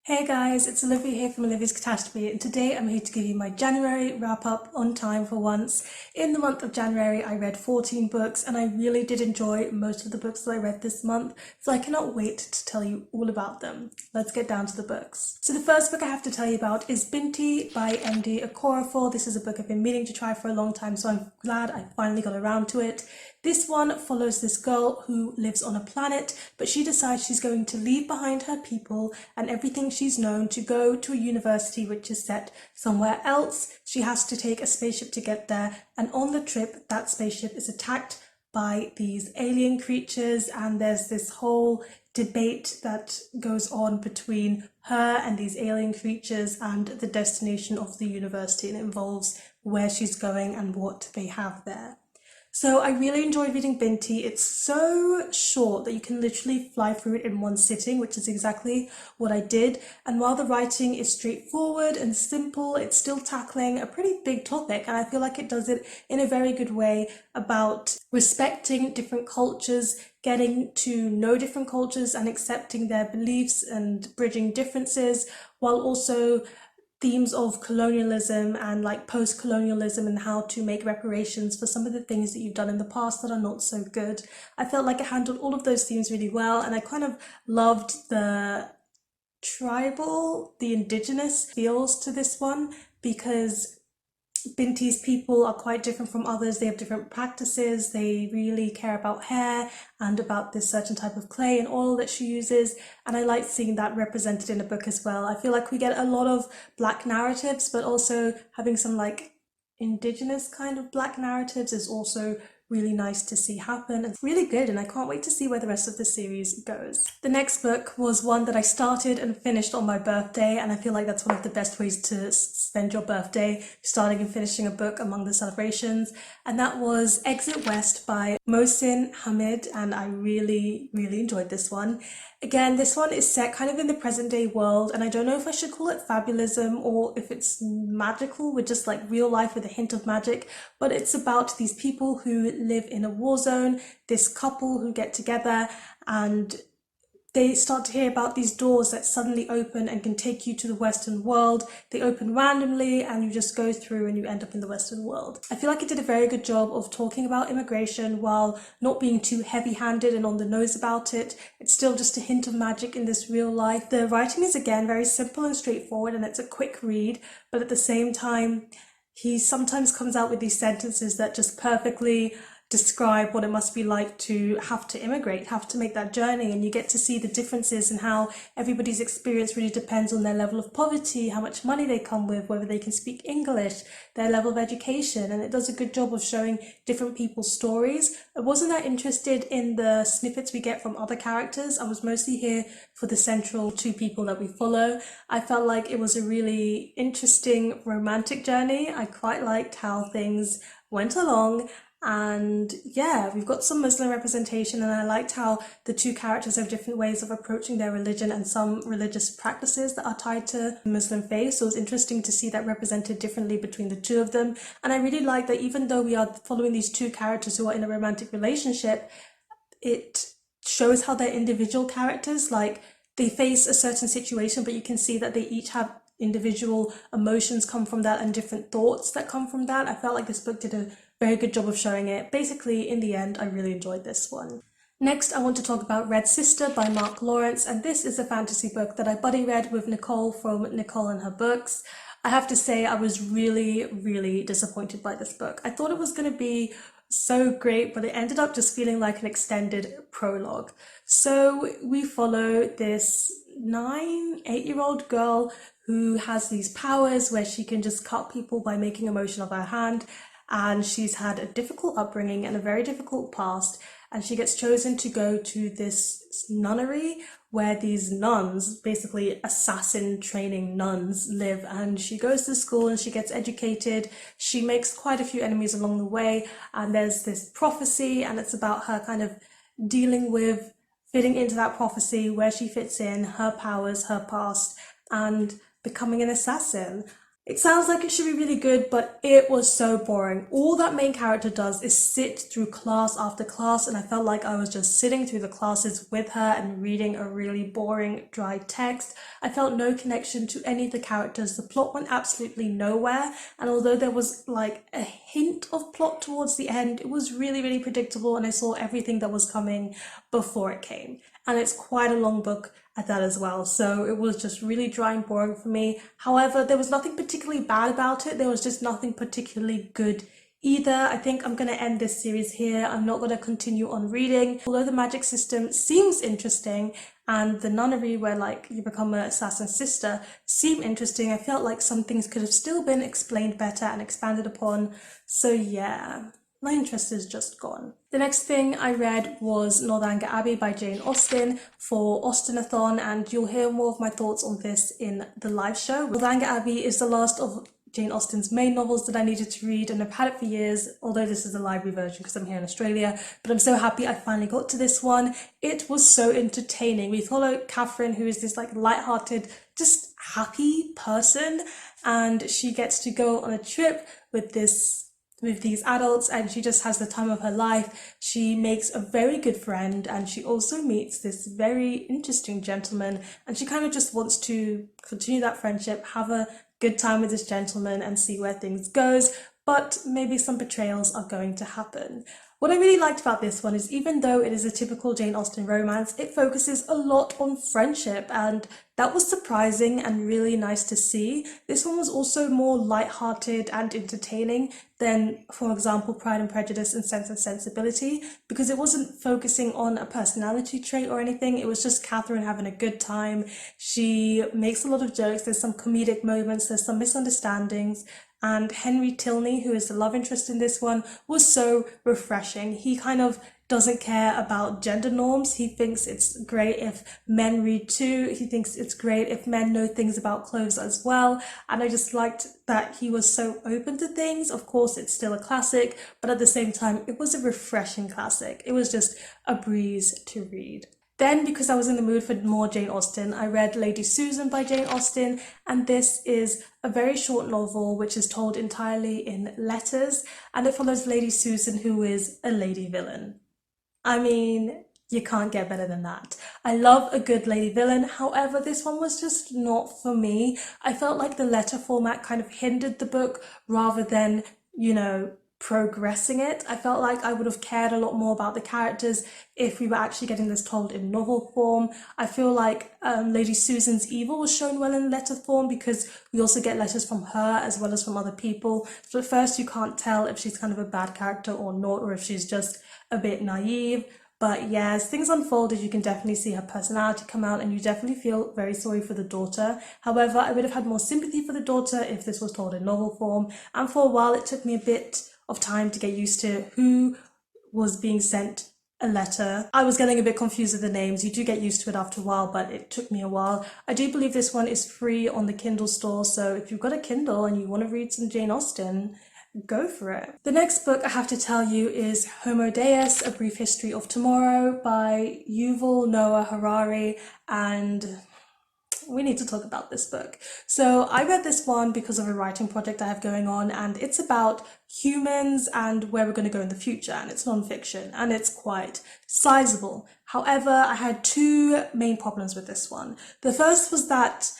Hey guys, it's Olivia here from Olivia's Catastrophe, and today I'm here to give you my January wrap-up on time for once. In the month of January, I read 14 books, and I really did enjoy most of the books that I read this month, so I cannot wait to tell you all about them. Let's get down to the books. So the first book I have to tell you about is Binti by MD Okorafor. This is a book I've been meaning to try for a long time, so I'm glad I finally got around to it. This one follows this girl who lives on a planet, but she decides she's going to leave behind her people and everything she's known to go to a university which is set somewhere else. She has to take a spaceship to get there, and on the trip, that spaceship is attacked by these alien creatures, and there's this whole debate that goes on between her and these alien creatures and the destination of the university, and it involves where she's going and what they have there. So I really enjoyed reading Binti. It's so short that you can literally fly through it in one sitting, which is exactly what I did. And while the writing is straightforward and simple, it's still tackling a pretty big topic, and I feel like it does it in a very good way about respecting different cultures, getting to know different cultures and accepting their beliefs and bridging differences, while also themes of colonialism and like post-colonialism and how to make reparations for some of the things that you've done in the past that are not so good. I felt like it handled all of those themes really well, and I kind of loved the tribal, the indigenous feels to this one, because Binti's people are quite different from others. They have different practices. They really care about hair and about this certain type of clay and oil that she uses. And I like seeing that represented in a book as well. I feel like we get a lot of Black narratives, but also having some like indigenous kind of Black narratives is also really nice to see happen. It's really good, and I can't wait to see where the rest of the series goes. The next book was one that I started and finished on my birthday, and I feel like that's one of the best ways to spend your birthday, starting and finishing a book among the celebrations, and that was Exit West by Mohsin Hamid, and I really enjoyed this one. Again, this one is set kind of in the present day world, and I don't know if I should call it fabulism or if it's magical with just like real life with a hint of magic, but it's about these people who live in a war zone, this couple who get together, and they start to hear about these doors that suddenly open and can take you to the Western world. They open randomly and you just go through and you end up in the Western world. I feel like it did a very good job of talking about immigration while not being too heavy-handed and on the nose about it. It's still just a hint of magic in this real life. The writing is again very simple and straightforward, and it's a quick read, but at the same time, he sometimes comes out with these sentences that just perfectly describe what it must be like to have to immigrate, have to make that journey, and you get to see the differences and how everybody's experience really depends on their level of poverty, how much money they come with, whether they can speak English, their level of education, and it does a good job of showing different people's stories. I wasn't that interested in the snippets we get from other characters. I was mostly here for the central two people that we follow. I felt like it was a really interesting romantic journey. I quite liked how things went along. And yeah, we've got some Muslim representation, and I liked how the two characters have different ways of approaching their religion and some religious practices that are tied to Muslim faith. So it was interesting to see that represented differently between the two of them. And I really like that even though we are following these two characters who are in a romantic relationship, it shows how they're individual characters. Like, they face a certain situation, but you can see that they each have individual emotions come from that and different thoughts that come from that. I felt like this book did a very good job of showing it. Basically, in the end, I really enjoyed this one. Next, I want to talk about Red Sister by Mark Lawrence, and this is a fantasy book that I buddy read with Nicole from Nicole and Her Books. I have to say I was really disappointed by this book. I thought it was going to be so great, but it ended up just feeling like an extended prologue. So we follow this 8-year-old girl who has these powers where she can just cut people by making a motion of her hand, and she's had a difficult upbringing and a very difficult past, and she gets chosen to go to this nunnery where these nuns, basically assassin training nuns, live, and she goes to school and she gets educated. She makes quite a few enemies along the way, and there's this prophecy, and it's about her kind of dealing with fitting into that prophecy, where she fits in, her powers, her past, and becoming an assassin. It sounds like it should be really good, but it was so boring. All that main character does is sit through class after class, and I felt like I was just sitting through the classes with her and reading a really boring, dry text. I felt no connection to any of the characters. The plot went absolutely nowhere, and although there was like a hint of plot towards the end, it was really, really predictable, and I saw everything that was coming before it came. And it's quite a long book at that as well, so it was just really dry and boring for me. However, there was nothing particularly bad about it, there was just nothing particularly good either. I think I'm going to end this series here. I'm not going to continue on reading. Although the magic system seems interesting and the nunnery where like you become an assassin's sister seem interesting, I felt like some things could have still been explained better and expanded upon. So yeah, my interest is just gone. The next thing I read was Northanger Abbey by Jane Austen for Austinathon, and you'll hear more of my thoughts on this in the live show. Northanger Abbey is the last of Jane Austen's main novels that I needed to read, and I've had it for years, although this is a library version because I'm here in Australia, but I'm so happy I finally got to this one. It was so entertaining. We follow Catherine, who is this like light-hearted, just happy person, and she gets to go on a trip with these adults, and she just has the time of her life. She makes a very good friend, and she also meets this very interesting gentleman, and she kind of just wants to continue that friendship, have a good time with this gentleman and see where things goes, but maybe some betrayals are going to happen. What I really liked about this one is even though it is a typical Jane Austen romance, it focuses a lot on friendship, and that was surprising and really nice to see. This one was also more light-hearted and entertaining than, for example, Pride and Prejudice and Sense and Sensibility, because it wasn't focusing on a personality trait or anything. It was just Catherine having a good time. She makes a lot of jokes, there's some comedic moments, there's some misunderstandings, and Henry Tilney, who is the love interest in this one, was so refreshing. He kind of doesn't care about gender norms. He thinks it's great if men read too. He thinks it's great if men know things about clothes as well. And I just liked that he was so open to things. Of course, it's still a classic, but at the same time, it was a refreshing classic. It was just a breeze to read. Then, because I was in the mood for more Jane Austen, I read Lady Susan by Jane Austen, and this is a very short novel which is told entirely in letters, and it follows Lady Susan, who is a lady villain. I mean, you can't get better than that. I love a good lady villain, however, this one was just not for me. I felt like the letter format kind of hindered the book rather than, progressing it. I felt like I would have cared a lot more about the characters if we were actually getting this told in novel form. I feel like Lady Susan's evil was shown well in letter form because we also get letters from her as well as from other people. So at first you can't tell if she's kind of a bad character or not, or if she's just a bit naive. But yeah, as things unfolded, you can definitely see her personality come out, and you definitely feel very sorry for the daughter. However, I would have had more sympathy for the daughter if this was told in novel form, and for a while it took me a bit of time to get used to who was being sent a letter. I was getting a bit confused with the names. You do get used to it after a while, but it took me a while. I do believe this one is free on the Kindle store, so if you've got a Kindle and you want to read some Jane Austen, go for it. The next book I have to tell you is Homo Deus, A Brief History of Tomorrow by Yuval Noah Harari, and we need to talk about this book. So I read this one because of a writing project I have going on, and it's about humans and where we're going to go in the future, and it's non-fiction and it's quite sizable. However, I had two main problems with this one. The first was that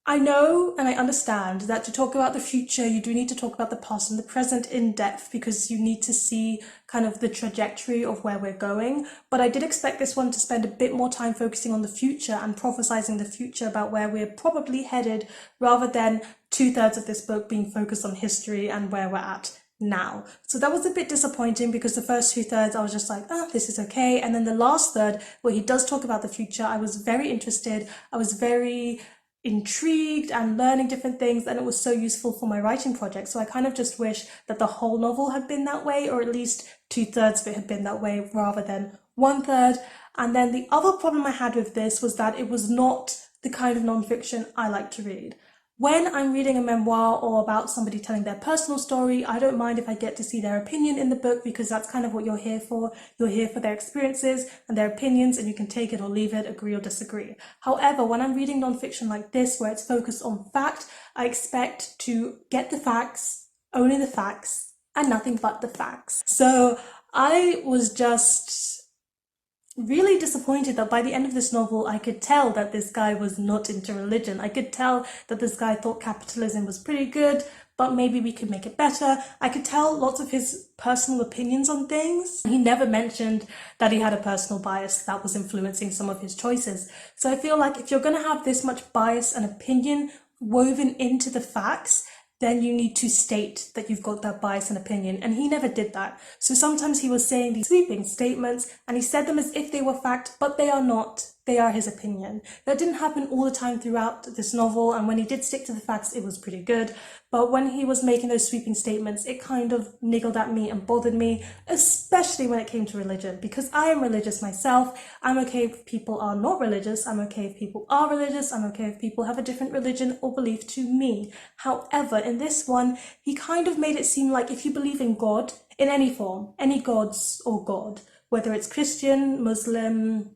I know and I understand that to talk about the future, you do need to talk about the past and the present in depth because you need to see kind of the trajectory of where we're going. But I did expect this one to spend a bit more time focusing on the future and prophesizing the future about where we're probably headed, rather than 2/3 of this book being focused on history and where we're at now. So that was a bit disappointing because the first 2/3 I was just like, oh, this is okay. And then the last third, where he does talk about the future, I was very interested. I was very intrigued and learning different things, and it was so useful for my writing project. So I kind of just wish that the whole novel had been that way, or at least 2/3 of it had been that way rather than 1/3. And then the other problem I had with this was that it was not the kind of non-fiction I like to read. When I'm reading a memoir or about somebody telling their personal story, I don't mind if I get to see their opinion in the book, because that's kind of what you're here for. You're here for their experiences and their opinions, and you can take it or leave it, agree or disagree. However, when I'm reading nonfiction like this, where it's focused on fact, I expect to get the facts, only the facts, and nothing but the facts. So I was just really disappointed that by the end of this novel, I could tell that this guy was not into religion. I could tell that this guy thought capitalism was pretty good, but maybe we could make it better. I could tell lots of his personal opinions on things. He never mentioned that he had a personal bias that was influencing some of his choices. So I feel like if you're going to have this much bias and opinion woven into the facts, then you need to state that you've got that bias and opinion. And he never did that. So sometimes he was saying these sweeping statements and he said them as if they were fact, but they are not. They are his opinion. That didn't happen all the time throughout this novel, and when he did stick to the facts, it was pretty good. But when he was making those sweeping statements, it kind of niggled at me and bothered me, especially when it came to religion, because I am religious myself. I'm okay if people are not religious. I'm okay if people are religious. I'm okay if people have a different religion or belief to me. However, in this one, he kind of made it seem like if you believe in God, in any form, any gods or God, whether it's Christian, Muslim,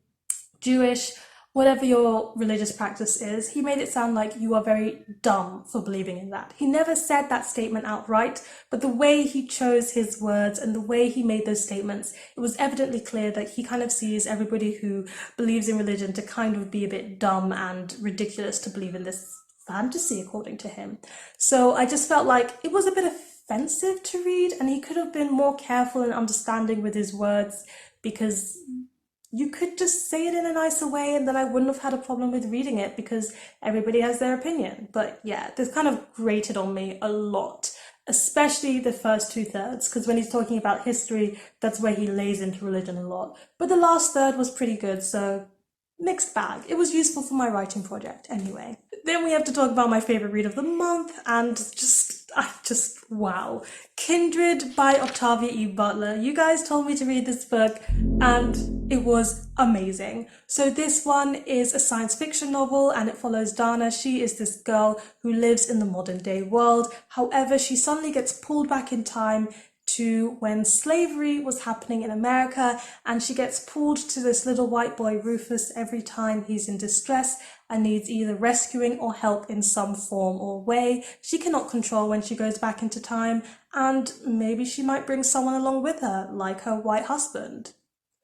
Jewish, whatever your religious practice is, he made it sound like you are very dumb for believing in that. He never said that statement outright, but the way he chose his words and the way he made those statements, it was evidently clear that he kind of sees everybody who believes in religion to kind of be a bit dumb and ridiculous to believe in this fantasy, according to him. So I just felt like it was a bit offensive to read, and he could have been more careful and understanding with his words, because you could just say it in a nicer way and then I wouldn't have had a problem with reading it, because everybody has their opinion. But yeah, this kind of grated on me a lot, especially the first 2/3, because when he's talking about history, that's where he lays into religion a lot. But the last third was pretty good, so mixed bag. It was useful for my writing project anyway. Then we have to talk about my favorite read of the month, and wow. Kindred by Octavia E. Butler. You guys told me to read this book and it was amazing. So this one is a science fiction novel and it follows Dana. She is this girl who lives in the modern day world. However, she suddenly gets pulled back in time to when slavery was happening in America, and she gets pulled to this little white boy Rufus every time he's in distress and needs either rescuing or help in some form or way. She cannot control when she goes back into time, and maybe she might bring someone along with her, like her white husband.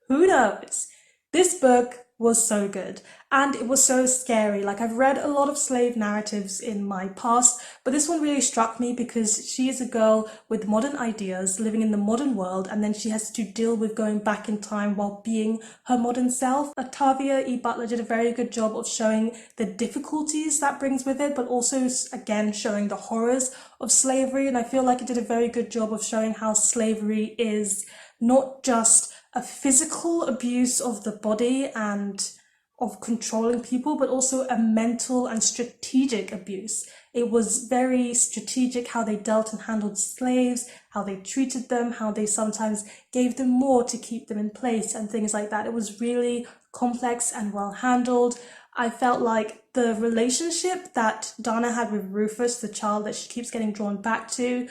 Who knows? This book was so good and it was so scary. Like, I've read a lot of slave narratives in my past, but this one really struck me because she is a girl with modern ideas living in the modern world, and then she has to deal with going back in time while being her modern self. Octavia E. Butler did a very good job of showing the difficulties that brings with it, but also again showing the horrors of slavery. And I feel like it did a very good job of showing how slavery is not just a physical abuse of the body and of controlling people, but also a mental and strategic abuse. It was very strategic how they dealt and handled slaves, how they treated them, how they sometimes gave them more to keep them in place and things like that. It was really complex and well handled. I felt like the relationship that Dana had with Rufus, the child that she keeps getting drawn back to,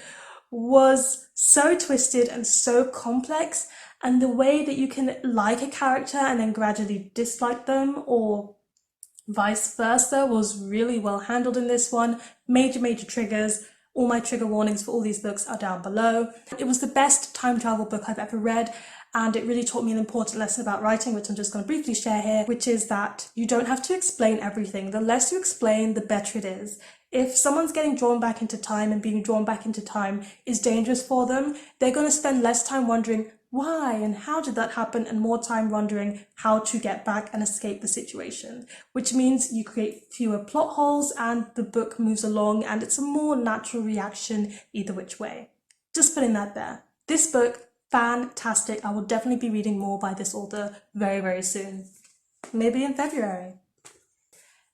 was so twisted and so complex, and the way that you can like a character and then gradually dislike them or vice versa was really well handled in this one. Major triggers. All my trigger warnings for all these books are down below. It was the best time travel book I've ever read, and it really taught me an important lesson about writing, which I'm just going to briefly share here, which is that you don't have to explain everything. The less you explain, the better it is. If someone's getting drawn back into time and being drawn back into time is dangerous for them, they're going to spend less time wondering why and how did that happen, and more time wondering how to get back and escape the situation, which means you create fewer plot holes and the book moves along and it's a more natural reaction either which way. Just putting that there. This book, fantastic. I will definitely be reading more by this author very soon, maybe in February.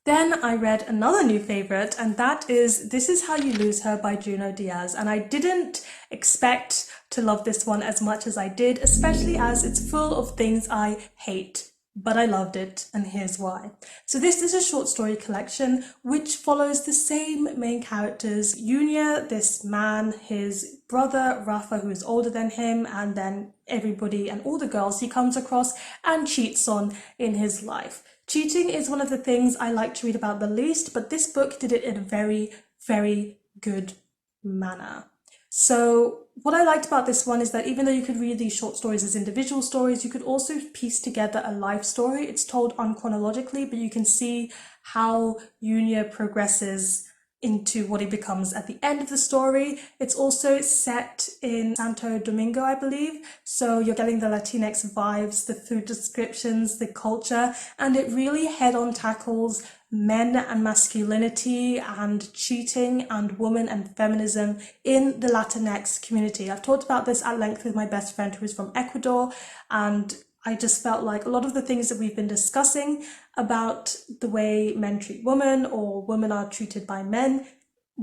Then I read another new favourite, and that is This Is How You Lose Her by Junot Diaz, and I didn't expect to love this one as much as I did, especially as it's full of things I hate. but I loved it, and here's why. So this is a short story collection which follows the same main characters. Yunya, this man, his brother Rafa, who is older than him, and then everybody and all the girls he comes across and cheats on in his life. Cheating is one of the things I like to read about the least, but this book did it in a very, very good manner. So what I liked about this one is that even though you could read these short stories as individual stories, you could also piece together a life story. It's told unchronologically, but you can see how Yunya progresses into what he becomes at the end of the story. It's also set in Santo Domingo, I believe, so you're getting the Latinx vibes, the food descriptions, the culture, and it really head-on tackles men and masculinity and cheating and woman and feminism in the Latinx community. I've talked about this at length with my best friend who is from Ecuador, and I just felt like a lot of the things that we've been discussing about the way men treat women or women are treated by men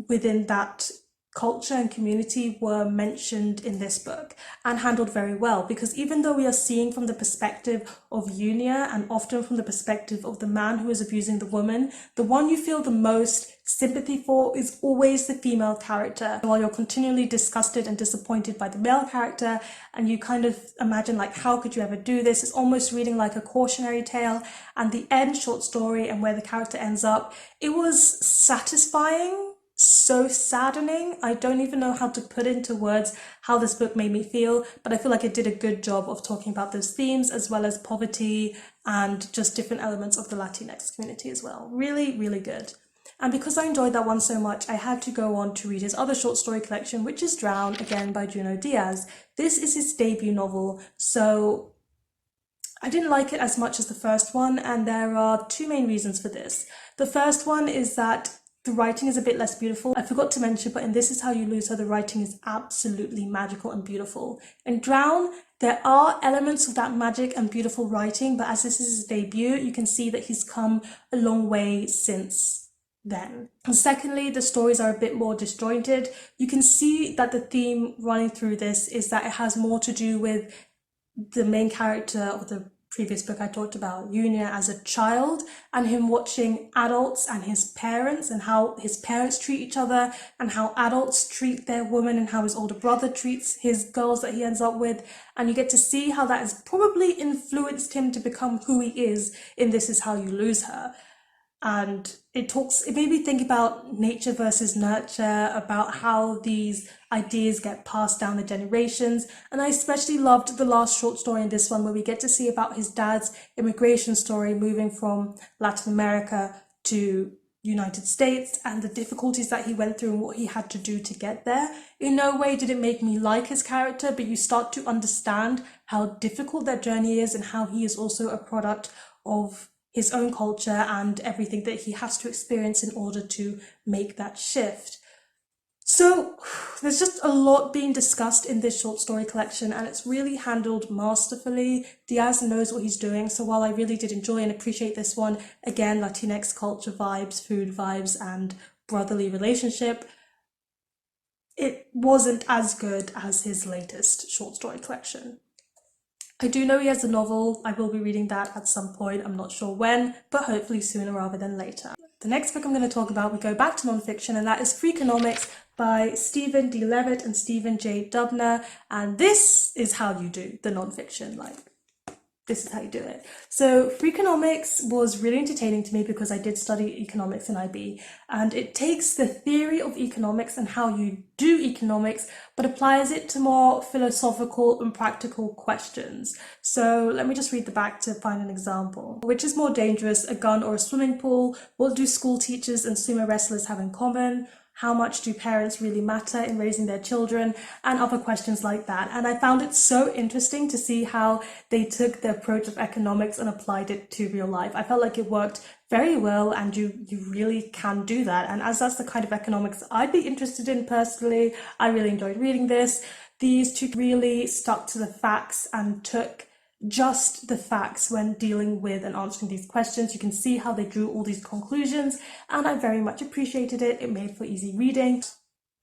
within that culture and community were mentioned in this book and handled very well, because even though we are seeing from the perspective of Yunya and often from the perspective of the man who is abusing the woman, the one you feel the most sympathy for is always the female character. While you're continually disgusted and disappointed by the male character, and you kind of imagine like, how could you ever do this? It's almost reading like a cautionary tale. And the end short story and where the character ends up, it was satisfying, so saddening. I don't even know how to put into words how this book made me feel, but I feel like it did a good job of talking about those themes as well as poverty and just different elements of the Latinx community as well. Really, really good. And because I enjoyed that one so much, I had to go on to read his other short story collection, which is Drown, again by Junot Diaz. This is his debut novel, so I didn't like it as much as the first one, and there are two main reasons for this. The first one is that the writing is a bit less beautiful. I forgot to mention, but in This Is How You Lose Her, the writing is absolutely magical and beautiful. In Drown, there are elements of that magic and beautiful writing, but as this is his debut, you can see that he's come a long way since then. And secondly, the stories are a bit more disjointed. You can see that the theme running through this is that it has more to do with the main character of the previous book I talked about, Yunya as a child, and him watching adults and his parents and how his parents treat each other and how adults treat their women and how his older brother treats his girls that he ends up with. And you get to see how that has probably influenced him to become who he is in This Is How You Lose Her. And it made me think about nature versus nurture, about how these ideas get passed down the generations. And I especially loved the last short story in this one, where we get to see about his dad's immigration story, moving from Latin America to United States and the difficulties that he went through and what he had to do to get there. In no way did it make me like his character, but you start to understand how difficult that journey is and how he is also a product of his own culture and everything that he has to experience in order to make that shift. So there's just a lot being discussed in this short story collection, and it's really handled masterfully. Diaz knows what he's doing, so while I really did enjoy and appreciate this one, again, Latinx culture vibes, food vibes, and brotherly relationship, it wasn't as good as his latest short story collection. I do know he has a novel. I will be reading that at some point. I'm not sure when, but hopefully sooner rather than later. The next book I'm going to talk about, we go back to nonfiction, and that is Freakanomics by Stephen D. Levitt and Stephen J. Dubner. And this is how you do the nonfiction, like, this is how you do it. So Freakonomics was really entertaining to me because I did study economics in IB, and it takes the theory of economics and how you do economics, but applies it to more philosophical and practical questions. So let me just read the back to find an example. Which is more dangerous, a gun or a swimming pool? What do school teachers and sumo wrestlers have in common? How much do parents really matter in raising their children? And other questions like that. And I found it so interesting to see how they took the approach of economics and applied it to real life. I felt like it worked very well, and you really can do that. And as that's the kind of economics I'd be interested in personally, I really enjoyed reading this. These two really stuck to the facts and took just the facts when dealing with and answering these questions. You can see how they drew all these conclusions, and I very much appreciated it. It made for easy reading.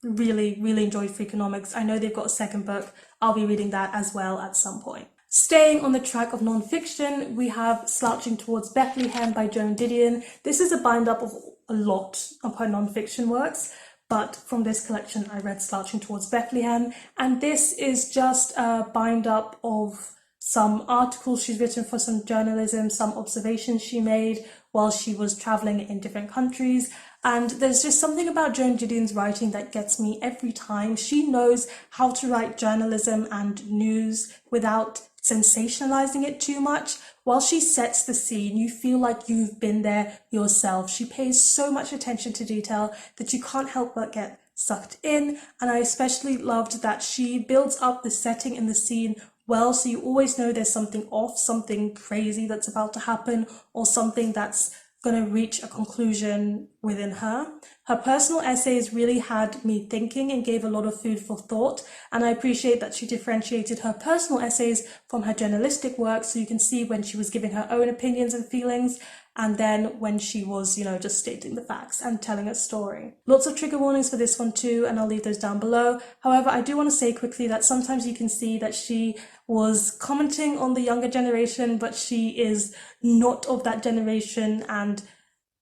Really enjoyed Freakonomics. I know they've got a second book. I'll be reading that as well at some point. Staying on the track of non-fiction, we have Slouching Towards Bethlehem by Joan Didion. This is a bind-up of a lot of her non-fiction works, but from this collection I read Slouching Towards Bethlehem, and this is just a bind-up of some articles she's written for some journalism, some observations she made while she was travelling in different countries. And there's just something about Joan Didion's writing that gets me every time. She knows how to write journalism and news without sensationalizing it too much. While she sets the scene, you feel like you've been there yourself. She pays so much attention to detail that you can't help but get sucked in. And I especially loved that she builds up the setting and the scene well, so you always know there's something off, something crazy that's about to happen, or something that's going to reach a conclusion within her. Her personal essays really had me thinking and gave a lot of food for thought, and I appreciate that she differentiated her personal essays from her journalistic work, so you can see when she was giving her own opinions and feelings, and then when she was, just stating the facts and telling a story. Lots of trigger warnings for this one too, and I'll leave those down below. However, I do want to say quickly that sometimes you can see that she was commenting on the younger generation, but she is not of that generation, and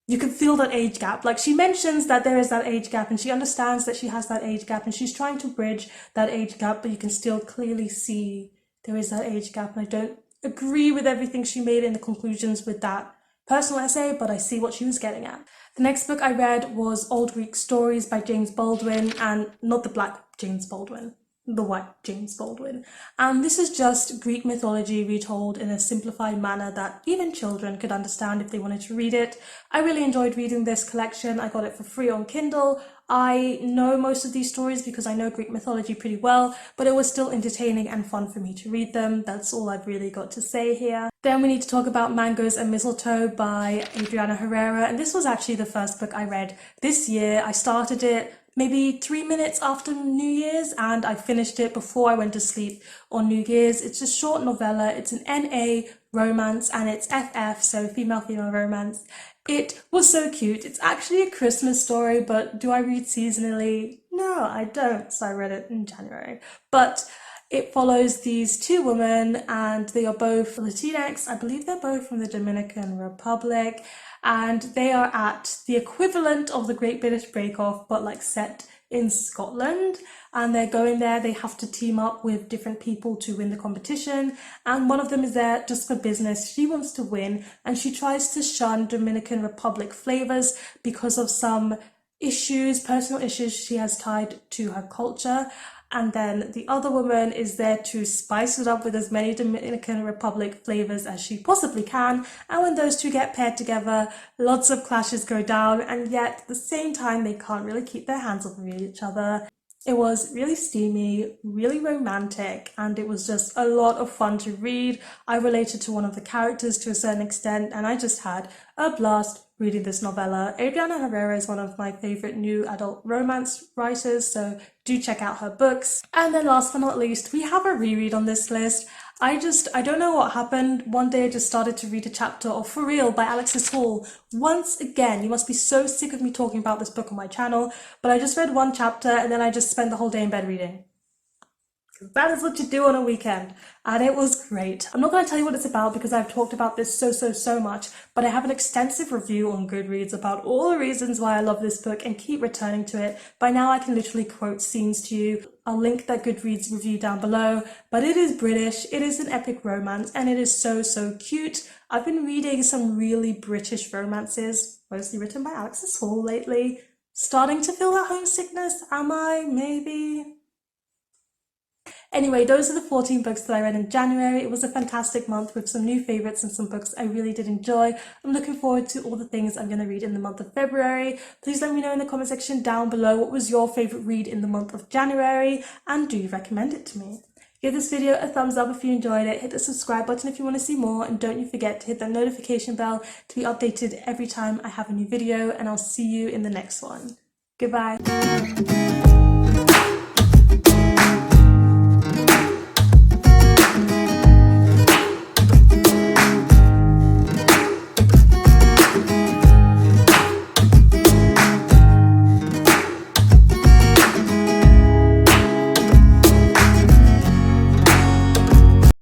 you can feel that age gap. Like, she mentions that there is that age gap and she understands that she has that age gap and she's trying to bridge that age gap, but you can still clearly see there is that age gap, and I don't agree with everything she made in the conclusions with that personal essay, but I see what she was getting at. The next book I read was Old Greek Stories by James Baldwin, and not the black James Baldwin, the white James Baldwin. And this is just Greek mythology retold in a simplified manner that even children could understand if they wanted to read it. I really enjoyed reading this collection. I got it for free on Kindle. I know most of these stories because I know Greek mythology pretty well, but it was still entertaining and fun for me to read them. That's all I've really got to say here. Then we need to talk about Mangos and Mistletoe by Adriana Herrera, and this was actually the first book I read this year. I started it maybe 3 minutes after New Year's, and I finished it before I went to sleep on New Year's. It's a short novella. It's an NA romance, and it's FF, so female romance. It was so cute. It's actually a Christmas story, but do I read seasonally? No, I don't, so I read it in January. But it follows these two women, and they are both Latinx. I believe they're both from the Dominican Republic, and they are at the equivalent of the Great British Bake Off, but like set in Scotland, and they're going there. They have to team up with different people to win the competition, and one of them is there just for business. She wants to win, and she tries to shun Dominican Republic flavors because of some issues, personal issues she has tied to her culture. And then the other woman is there to spice it up with as many Dominican Republic flavors as she possibly can. And when those two get paired together, lots of clashes go down, and yet at the same time, they can't really keep their hands off of each other. It was really steamy, really romantic, and it was just a lot of fun to read. I related to one of the characters to a certain extent, and I just had a blast reading this novella. Adriana Herrera is one of my favourite new adult romance writers, so do check out her books. And then last but not least, we have a reread on this list. I don't know what happened. One day I just started to read a chapter of For Real by Alexis Hall. Once again, you must be so sick of me talking about this book on my channel, but I just read one chapter and then I just spent the whole day in bed reading. That is what you do on a weekend, and it was great. I'm not going to tell you what it's about because I've talked about this so much, but I have an extensive review on Goodreads about all the reasons why I love this book and keep returning to it. By now I can literally quote scenes to you. I'll link that Goodreads review down below, but it is British, it is an epic romance, and it is so cute. I've been reading some really British romances, mostly written by Alexis Hall lately. Starting to feel that homesickness, am I? Maybe? Anyway, those are the 14 books that I read in January. It was a fantastic month with some new favourites and some books I really did enjoy. I'm looking forward to all the things I'm going to read in the month of February. Please let me know in the comment section down below what was your favourite read in the month of January, and do you recommend it to me? Give this video a thumbs up if you enjoyed it, hit the subscribe button if you want to see more, and don't you forget to hit that notification bell to be updated every time I have a new video, and I'll see you in the next one. Goodbye.